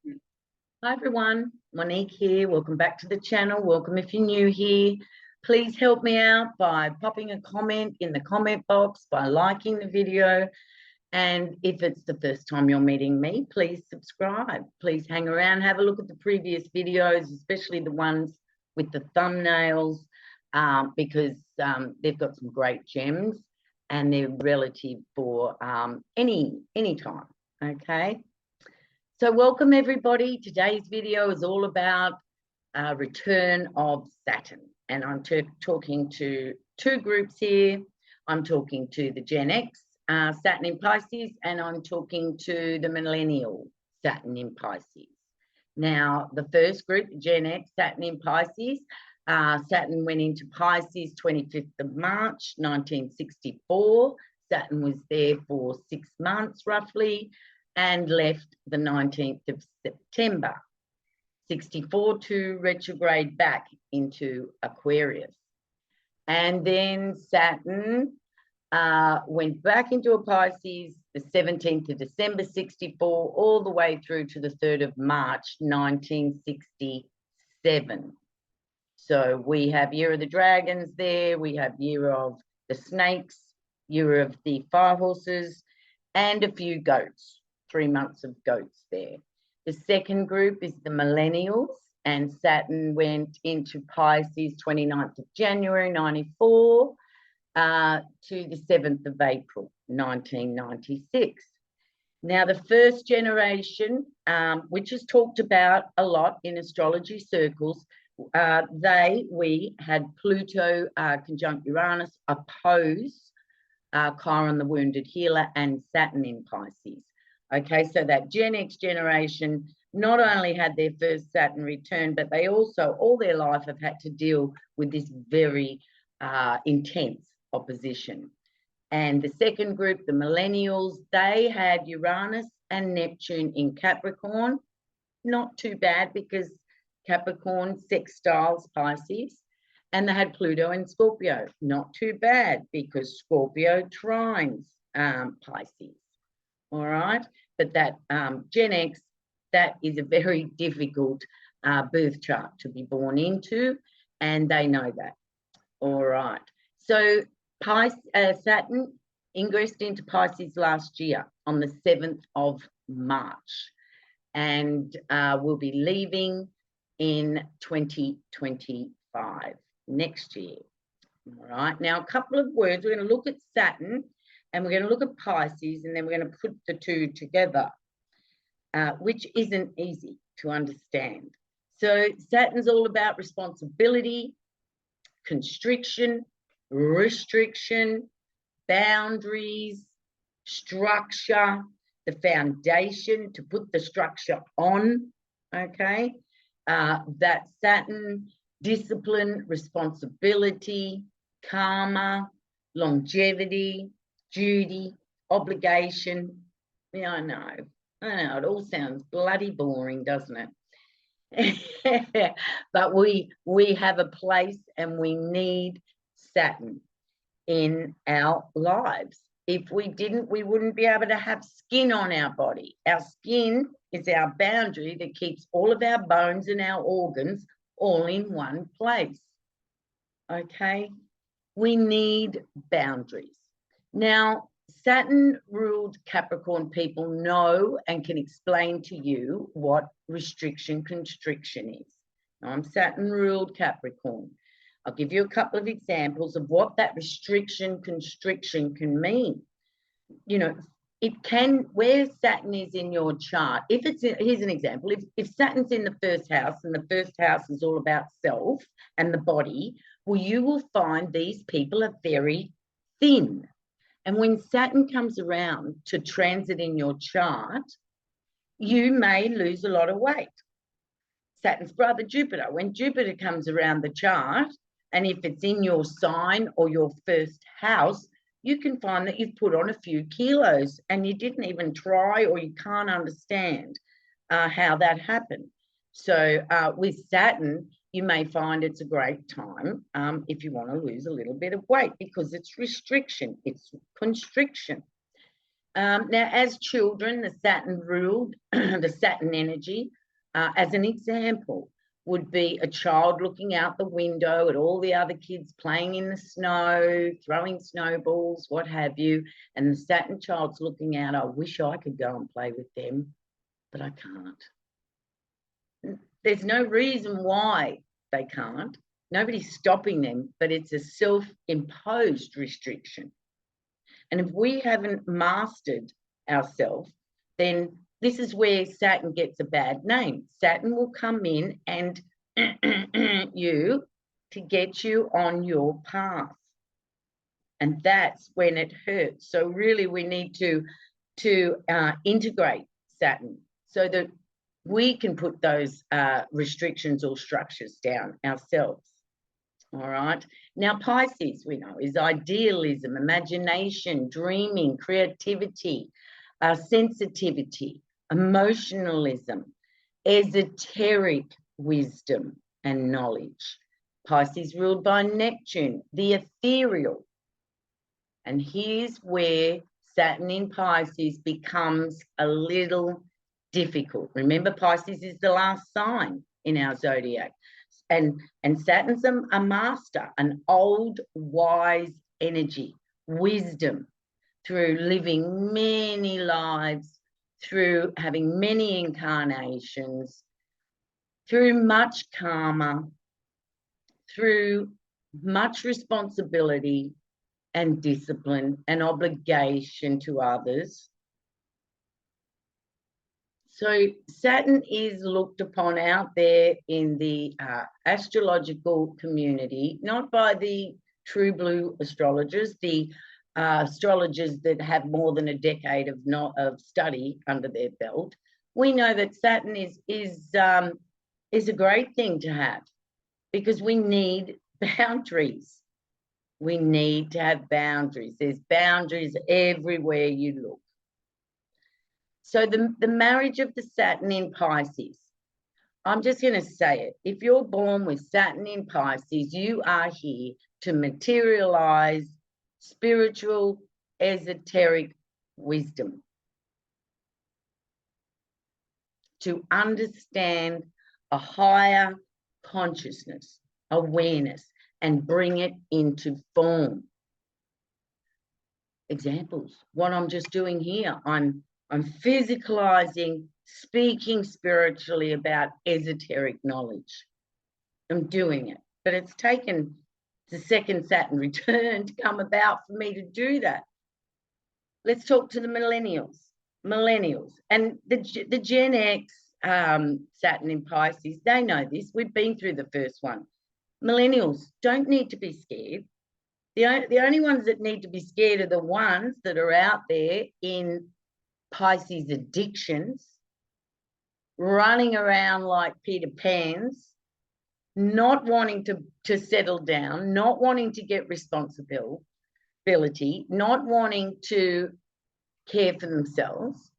Hi everyone, Monique here. Welcome back to the channel. Welcome if you're new here. Please help me out by popping a comment in the comment box, by liking the video. And if it's the first time you're meeting me, please subscribe. Please hang around, have a look at the previous videos, especially the ones with the thumbnails, because they've got some great gems and they're relative for any time, okay? So welcome everybody. Today's video is all about return of Saturn. And I'm talking to two groups here. I'm talking to the Gen X, Saturn in Pisces, and I'm talking to the millennial Saturn in Pisces. Now, the first group, Gen X, Saturn in Pisces, Saturn went into Pisces 25th of March, 1964. Saturn was there for 6 months roughly, and left the 19th of September, 64 to retrograde back into Aquarius. And then Saturn went back into a Pisces the 17th of December, 64, all the way through to the 3rd of March, 1967. So we have Year of the Dragons there, we have Year of the Snakes, Year of the Fire Horses, and a few goats. 3 months of goats there. The second group is the millennials, and Saturn went into Pisces 29th of January 94 to the 7th of April 1996. Now the first generation, which is talked about a lot in astrology circles, we had Pluto conjunct Uranus oppose Chiron the wounded healer and Saturn in Pisces. Okay, so that Gen X generation not only had their first Saturn return, but they also all their life have had to deal with this very intense opposition. And the second group, the millennials, they had Uranus and Neptune in Capricorn. Not too bad because Capricorn sextiles Pisces. And they had Pluto in Scorpio. Not too bad because Scorpio trines Pisces. All right, but that Gen X, that is a very difficult birth chart to be born into, and they know that. All right, so Saturn ingressed into Pisces last year on the 7th of March, and will be leaving in 2025, next year. All right, now a couple of words. We're going to look at Saturn, and we're going to look at Pisces, and then we're going to put the two together, which isn't easy to understand. So Saturn's all about responsibility, constriction, restriction, boundaries, structure, the foundation to put the structure on, okay? That Saturn, discipline, responsibility, karma, longevity, duty, obligation. Yeah, I know, it all sounds bloody boring, doesn't it? But we have a place and we need Saturn in our lives. If we didn't, we wouldn't be able to have skin on our body. Our skin is our boundary that keeps all of our bones and our organs all in one place, okay? We need boundaries. Now, Saturn ruled Capricorn people know and can explain to you what restriction constriction is. Now, I'm Saturn ruled Capricorn. I'll give you a couple of examples of what that restriction constriction can mean. You know, it can, where Saturn is in your chart, if it's, here's an example, if Saturn's in the first house and the first house is all about self and the body, well, you will find these people are very thin. And when Saturn comes around to transit in your chart, you may lose a lot of weight. Saturn's brother Jupiter, when Jupiter comes around the chart, and if it's in your sign or your first house, you can find that you've put on a few kilos and you didn't even try, or you can't understand how that happened. So with Saturn, you may find it's a great time if you want to lose a little bit of weight, because it's restriction, it's constriction. Now, as children, the Saturn ruled, the Saturn energy, as an example, would be a child looking out the window at all the other kids playing in the snow, throwing snowballs, what have you, and the Saturn child's looking out, I wish I could go and play with them, but I can't. There's no reason why they can't. Nobody's stopping them, but it's a self-imposed restriction. And if we haven't mastered ourselves, then this is where Saturn gets a bad name. Saturn will come in and you to get you on your path. And that's when it hurts. So really we need to integrate Saturn so that we can put those restrictions or structures down ourselves. All right. Now, Pisces, we know, is idealism, imagination, dreaming, creativity, sensitivity, emotionalism, esoteric wisdom and knowledge. Pisces ruled by Neptune, the ethereal. And here's where Saturn in Pisces becomes a little difficult. Remember, Pisces is the last sign in our zodiac. And Saturn's a master, an old, wise energy, wisdom, through living many lives, through having many incarnations, through much karma, through much responsibility and discipline and obligation to others. So Saturn is looked upon out there in the astrological community, not by the true blue astrologers, the astrologers that have more than a decade of study under their belt. We know that Saturn is a great thing to have because we need boundaries. We need to have boundaries. There's boundaries everywhere you look. So the marriage of the Saturn in Pisces, I'm just going to say it. If you're born with Saturn in Pisces, you are here to materialize spiritual, esoteric wisdom, to understand a higher consciousness, awareness, and bring it into form. Examples, what I'm just doing here, I'm physicalizing, speaking spiritually about esoteric knowledge. I'm doing it, but it's taken the second Saturn return to come about for me to do that. Let's talk to the millennials. And the Gen X Saturn in Pisces, they know this. We've been through the first one. Millennials don't need to be scared. The only ones that need to be scared are the ones that are out there in Pisces addictions, running around like Peter Pans, not wanting to settle down, not wanting to get responsibility, not wanting to care for themselves.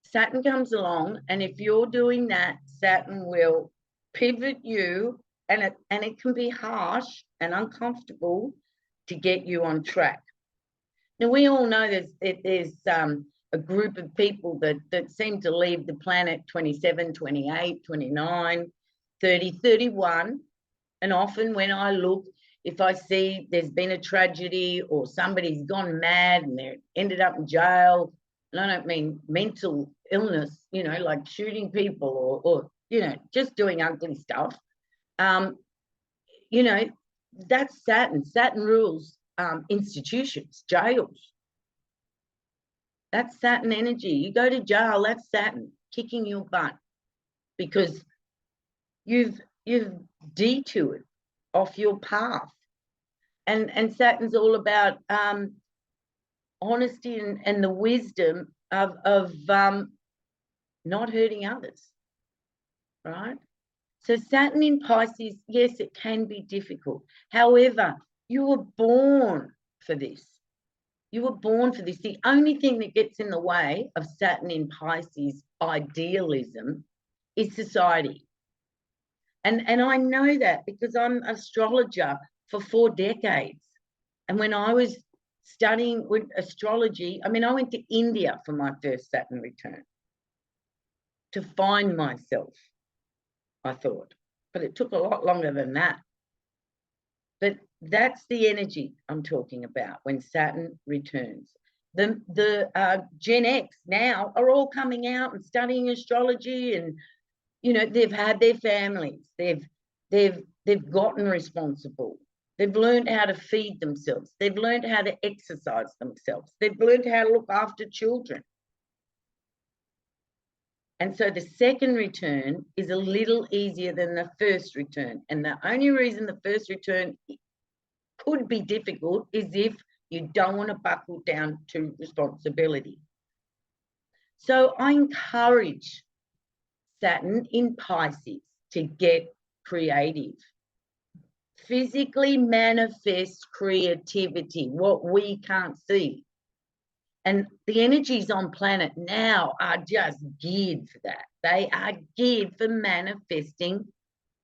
Saturn comes along, and if you're doing that, Saturn will pivot you, and it can be harsh and uncomfortable to get you on track. Now, we all know there's a group of people that seem to leave the planet 27, 28, 29, 30, 31. And often when I look, if I see there's been a tragedy or somebody's gone mad and they're ended up in jail, and I don't mean mental illness, you know, like shooting people or you know, just doing ugly stuff. You know, that's Saturn. Saturn rules institutions, jails. That's Saturn energy. You go to jail, that's Saturn kicking your butt because you've detoured off your path. And Saturn's all about honesty and the wisdom of not hurting others, right? So Saturn in Pisces, yes, it can be difficult. However, you were born for this. You were born for this. The only thing that gets in the way of Saturn in Pisces idealism is society. And I know that because I'm an astrologer for 4 decades. And when I was studying with astrology. I mean, I went to India for my first Saturn return to find myself, I thought. But it took a lot longer than that. But that's the energy I'm talking about when Saturn returns. The Gen X now are all coming out and studying astrology, and you know, they've had their families, they've gotten responsible, they've learned how to feed themselves, they've learned how to exercise themselves, they've learned how to look after children. And so the second return is a little easier than the first return. And the only reason the first return could be difficult is if you don't want to buckle down to responsibility. So I encourage Saturn in Pisces to get creative. Physically manifest creativity, what we can't see. And the energies on planet now are just geared for that. They are geared for manifesting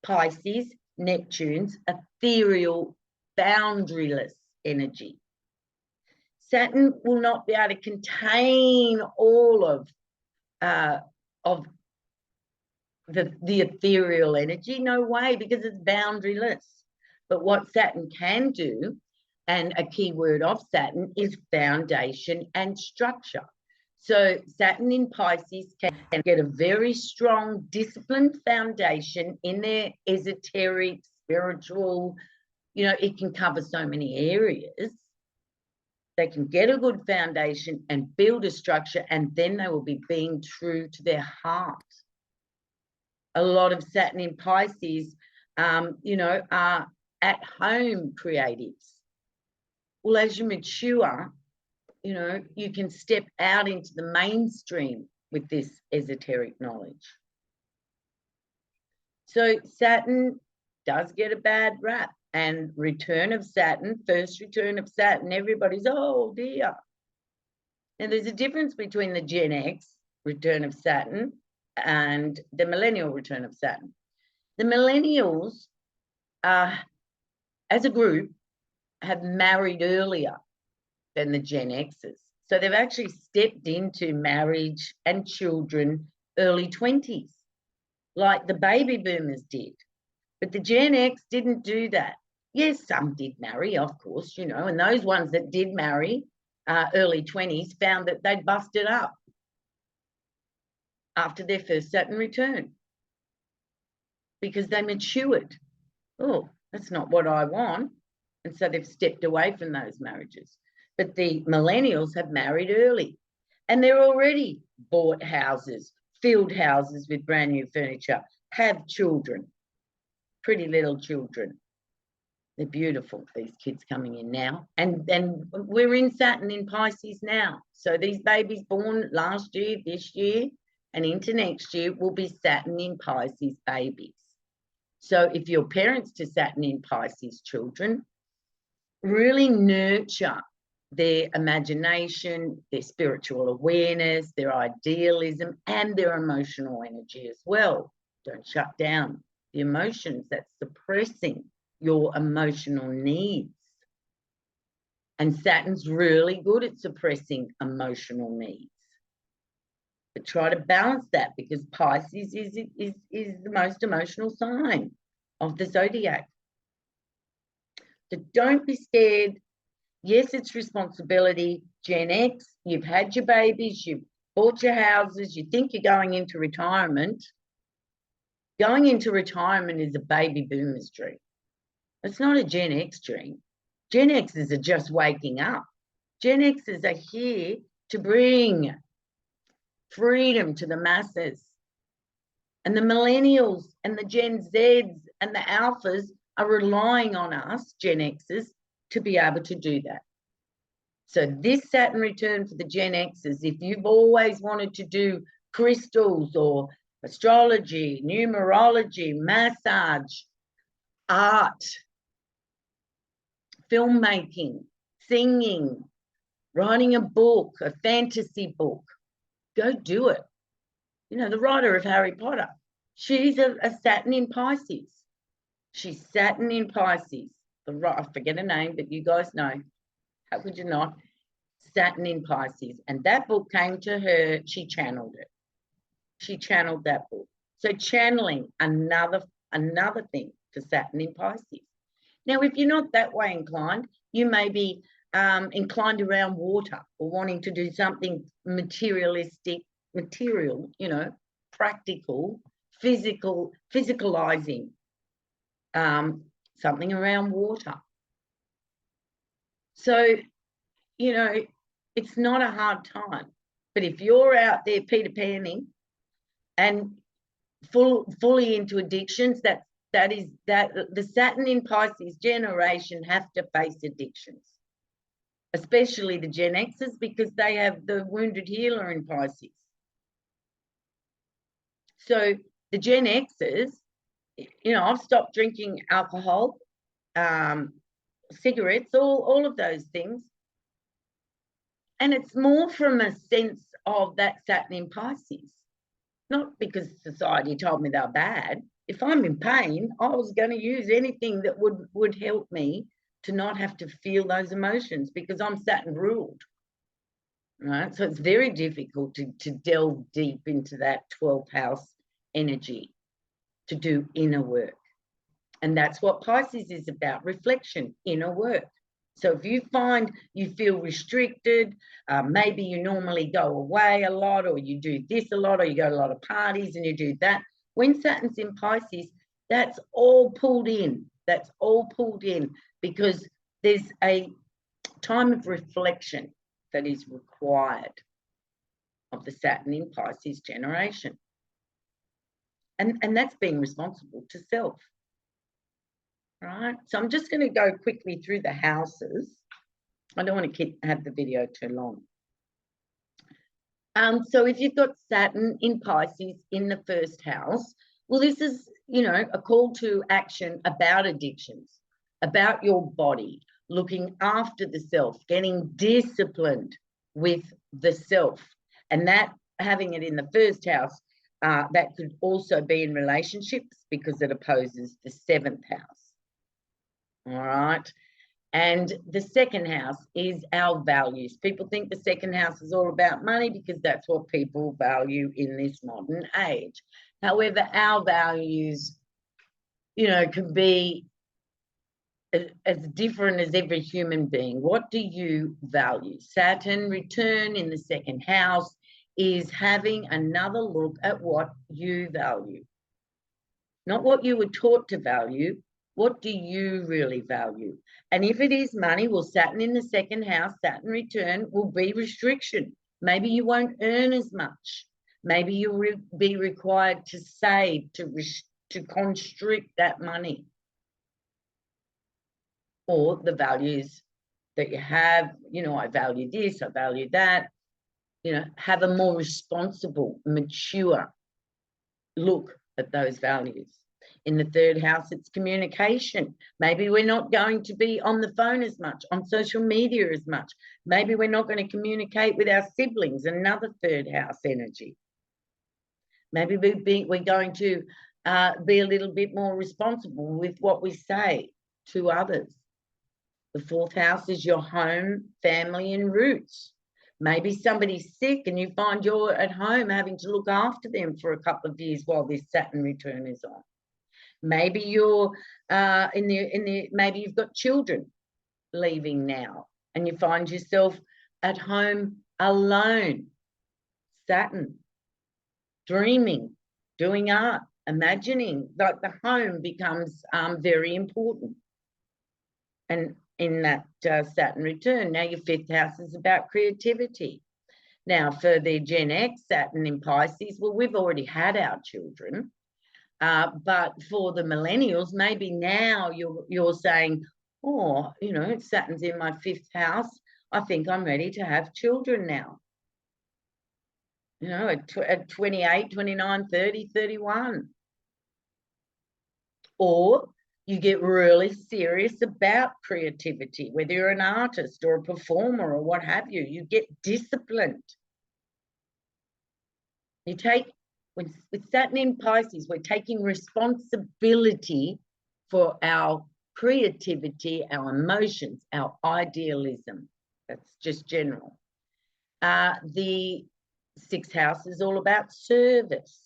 Pisces, Neptune's ethereal, boundaryless energy. Saturn will not be able to contain all of the ethereal energy. No way, because it's boundaryless. But what Saturn can do, and a key word of Saturn, is foundation and structure. So Saturn in Pisces can get a very strong, disciplined foundation in their esoteric, spiritual, you know, it can cover so many areas. They can get a good foundation and build a structure, and then they will be being true to their heart. A lot of Saturn in Pisces, you know, are at-home creatives. Well, as you mature, you know, you can step out into the mainstream with this esoteric knowledge. So Saturn does get a bad rap, and return of Saturn, first return of Saturn, everybody's, oh dear. And there's a difference between the Gen X return of Saturn and the millennial return of Saturn. The millennials, as a group, have married earlier than the Gen Xers. So they've actually stepped into marriage and children early 20s, like the baby boomers did. But the Gen X didn't do that. Yes, some did marry, of course, you know, and those ones that did marry early 20s found that they'd busted up after their first Saturn return because they matured. Oh, that's not what I want. And so they've stepped away from those marriages. But the millennials have married early, and they're already bought houses, filled houses with brand new furniture, have children, pretty little children. They're beautiful, these kids coming in now. And we're in Saturn in Pisces now. So these babies born last year, this year, and into next year will be Saturn in Pisces babies. So if you're parents to Saturn in Pisces children, really nurture their imagination, their spiritual awareness, their idealism, and their emotional energy as well. Don't shut down the emotions. That's suppressing your emotional needs. And Saturn's really good at suppressing emotional needs. But try to balance that, because Pisces is the most emotional sign of the zodiac. So don't be scared. Yes, it's responsibility. Gen X, you've had your babies, you've bought your houses, you think you're going into retirement. Going into retirement is a baby boomer's dream. It's not a Gen X dream. Gen Xers are just waking up. Gen Xers are here to bring freedom to the masses. And the millennials and the Gen Zs and the alphas are relying on us, Gen Xers, to be able to do that. So this Saturn return for the Gen Xers, if you've always wanted to do crystals or astrology, numerology, massage, art, filmmaking, singing, writing a book, a fantasy book, go do it. You know, the writer of Harry Potter, she's a Saturn in Pisces. She's Saturn in Pisces. I forget her name, but you guys know. How could you not? Saturn in Pisces. And that book came to her, she channeled it. She channeled that book. So channeling, another thing for Saturn in Pisces. Now, if you're not that way inclined, you may be inclined around water or wanting to do something materialistic, material, you know, practical, physicalizing, something around water. So, you know, it's not a hard time. But if you're out there Peter Panning and fully into addictions, that the Saturn in Pisces generation have to face addictions, especially the Gen Xers, because they have the wounded healer in Pisces. So the Gen Xers, you know, I've stopped drinking alcohol, cigarettes, all of those things. And it's more from a sense of that Saturn in Pisces, not because society told me they're bad. If I'm in pain, I was going to use anything that would help me to not have to feel those emotions, because I'm Saturn ruled, right? So it's very difficult to delve deep into that 12th house energy, to do inner work. And that's what Pisces is about, reflection, inner work. So if you find you feel restricted, maybe you normally go away a lot, or you do this a lot, or you go to a lot of parties and you do that. When Saturn's in Pisces, that's all pulled in. That's all pulled in, because there's a time of reflection that is required of the Saturn in Pisces generation. And that's being responsible to self. Right, so I'm just going to go quickly through the houses. I don't want to have the video too long. So if you've got Saturn in Pisces in the first house, well, this is, you know, a call to action about addictions, about your body, looking after the self, getting disciplined with the self. And that, having it in the first house, that could also be in relationships, because it opposes the 7th house. All right. And the second house is our values. People think the second house is all about money, because that's what people value in this modern age. However, our values, you know, can be as different as every human being. What do you value? Saturn return in the second house is having another look at what you value. Not what you were taught to value. What do you really value? And if it is money, well, Saturn in the second house, Saturn return, will be restriction. Maybe you won't earn as much. Maybe you'll be required to save, to constrict that money. Or the values that you have, you know, I value this, I value that. You know, have a more responsible, mature look at those values. In the third house, it's communication. Maybe we're not going to be on the phone as much, on social media as much. Maybe we're not going to communicate with our siblings, another third house energy. Maybe we're going to be a little bit more responsible with what we say to others. The fourth house is your home, family, and roots. Maybe somebody's sick and you find you're at home having to look after them for a couple of years while this Saturn return is on. Maybe you're maybe you've got children leaving now and you find yourself at home alone. Saturn, dreaming, doing art, imagining, like the home becomes very important. And in that Saturn return, now your fifth house is about creativity. Now for the Gen X, Saturn in Pisces, well, we've already had our children. But for the millennials, maybe now you're saying, oh, you know, Saturn's in my fifth house. I think I'm ready to have children now. You know, at 28, 29, 30, 31. Or you get really serious about creativity, whether you're an artist or a performer or what have you. You get disciplined. You take, with Saturn in Pisces, we're taking responsibility for our creativity, our emotions, our idealism. That's just general. The 6th house is all about service,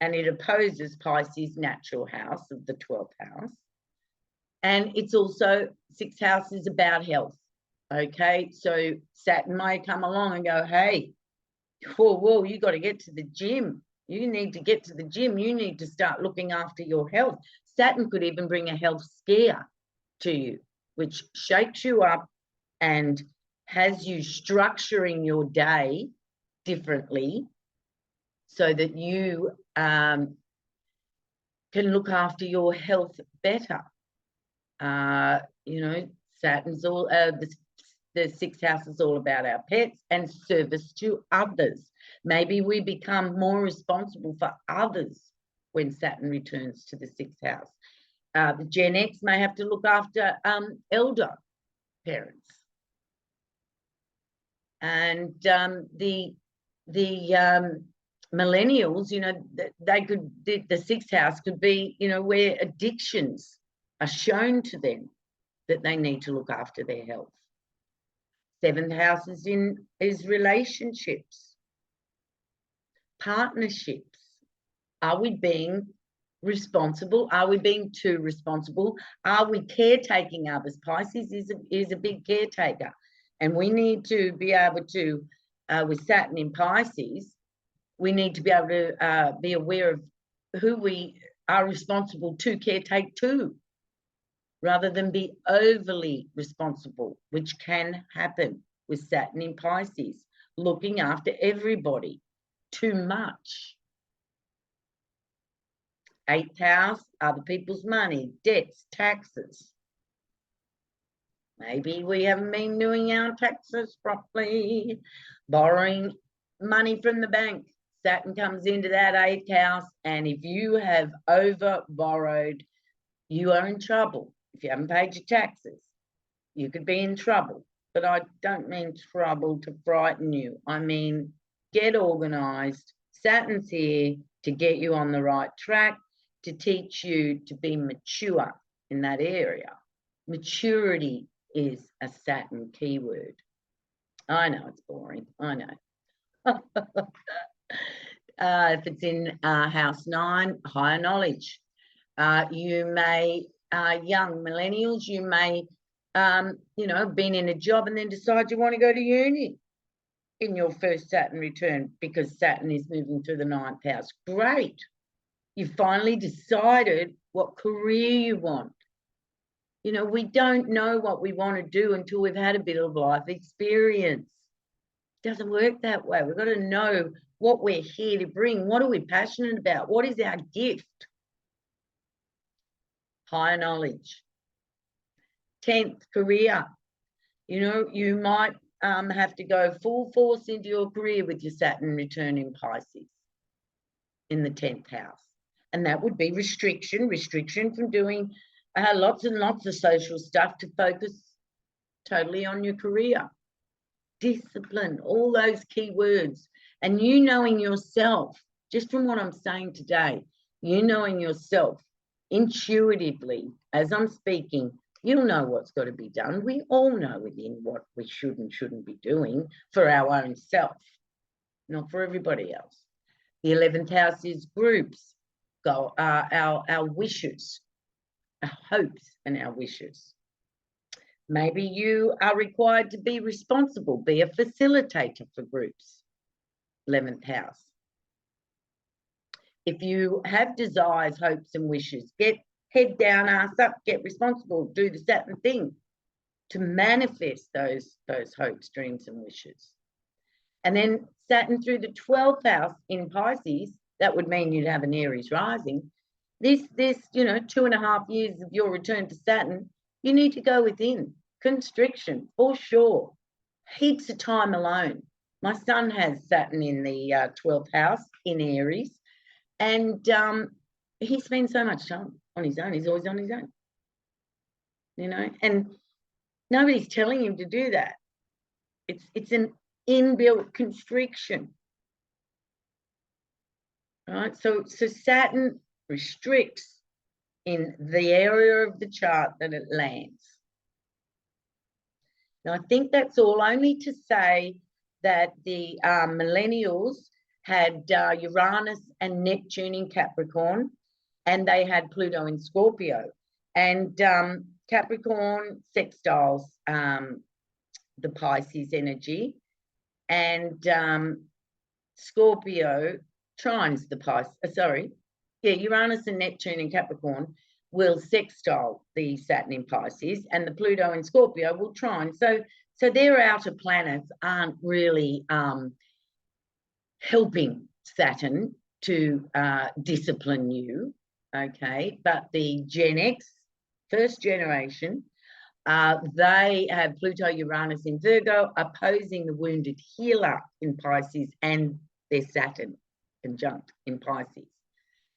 and it opposes Pisces' natural house of the 12th house. And it's also 6th house is about health. Okay, so Saturn may come along and go, hey, whoa, you got to get to the gym. You need to get to the gym. You need to start looking after your health. Saturn could even bring a health scare to you, which shakes you up and has you structuring your day differently so that you can look after your health better. You know, Saturn's all, the 6th house is all about our pets and service to others. Maybe we become more responsible for others when Saturn returns to the 6th house. The Gen X may have to look after elder parents. And the millennials, you know, they could, the 6th house could be, you know, where addictions are shown to them that they need to look after their health. 7th house is relationships, partnerships. Are we being responsible? Are we being too responsible? Are we caretaking others? Pisces is a big caretaker, and we need to be able to, with Saturn in Pisces, we need to be able to be aware of who we are responsible to caretake to, rather than be overly responsible, which can happen with Saturn in Pisces, looking after everybody too much. 8th house, other people's money, debts, taxes. Maybe we haven't been doing our taxes properly, borrowing money from the bank. Saturn comes into that 8th house, and if you have over borrowed, you are in trouble. If you haven't paid your taxes, you could be in trouble. But I don't mean trouble to frighten you. I mean, get organized. Saturn's here to get you on the right track, to teach you to be mature in that area. Maturity is a Saturn keyword. I know it's boring. I know. If it's in house 9, higher knowledge. You may, young millennials, you may, you know, been in a job and then decide you want to go to uni in your first Saturn return because Saturn is moving through the 9th house. Great. You finally decided what career you want. You know, we don't know what we want to do until we've had a bit of life experience. It doesn't work that way. We've got to know what we're here to bring. What are we passionate about? What is our gift? Higher knowledge. 10th, career. You know, you might have to go full force into your career with your Saturn return in Pisces in the 10th house. And that would be restriction from doing lots and lots of social stuff to focus totally on your career. Discipline, all those key words. And you knowing yourself, just from what I'm saying today, you knowing yourself intuitively as I'm speaking, you'll know what's got to be done. We all know within what we should and shouldn't be doing for our own self, not for everybody else. The 11th house is groups, our wishes, our hopes and our wishes. Maybe you are required to be responsible, be a facilitator for groups. 11th house. If you have desires, hopes and wishes, get head down, ass up, get responsible, do the Saturn thing to manifest those hopes, dreams and wishes. And then Saturn through the 12th house in Pisces, that would mean you'd have an Aries rising. This, you know, 2.5 years of your return to Saturn, you need to go within. Constriction, for sure. Heaps of time alone. My son has Saturn in the 12th house in Aries, and he spends so much time on his own. He's always on his own, you know, and nobody's telling him to do that. It's an inbuilt constriction, right? So Saturn restricts in the area of the chart that it lands. Now, I think that's all, only to say that the millennials had Uranus and Neptune in Capricorn, and they had Pluto in Scorpio. And Capricorn sextiles the Pisces energy, and Scorpio trines the Pisces. Uranus and Neptune in Capricorn will sextile the Saturn in Pisces, and the Pluto in Scorpio will trine. So their outer planets aren't really helping Saturn to discipline you, okay? But the Gen X, first generation, they have Pluto, Uranus in Virgo, opposing the wounded healer in Pisces, and their Saturn conjunct in Pisces.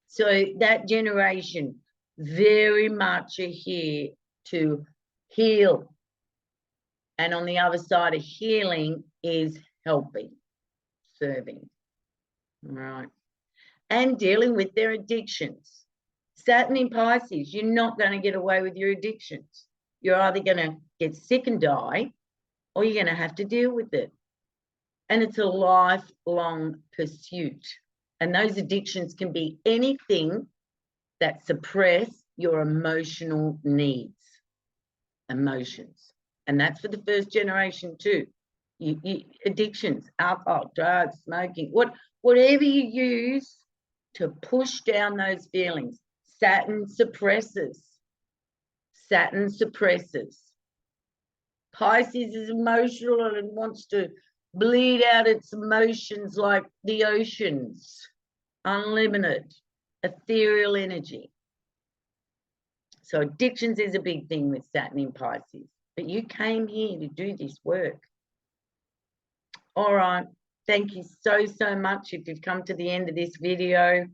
So that generation very much are here to heal. And on the other side of healing is helping, serving, right? And dealing with their addictions. Saturn in Pisces, you're not going to get away with your addictions. You're either going to get sick and die, or you're going to have to deal with it. And it's a lifelong pursuit. And those addictions can be anything that suppress your emotional needs, emotions. And that's for the first generation too. Addictions, alcohol, drugs, smoking, whatever you use to push down those feelings. Saturn suppresses. Saturn suppresses. Pisces is emotional and it wants to bleed out its emotions like the oceans. Unlimited, ethereal energy. So addictions is a big thing with Saturn in Pisces. But you came here to do this work. All right. Thank you so much if you've come to the end of this video.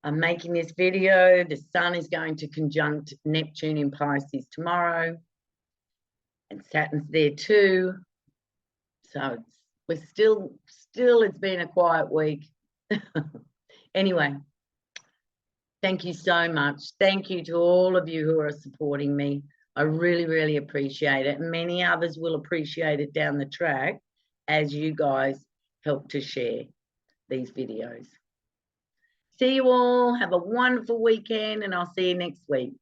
I'm making this video. The Sun is going to conjunct Neptune in Pisces tomorrow. And Saturn's there too. So we're still it's been a quiet week. Anyway, thank you so much. Thank you to all of you who are supporting me. I really, really appreciate it. Many others will appreciate it down the track as you guys help to share these videos. See you all. Have a wonderful weekend, and I'll see you next week.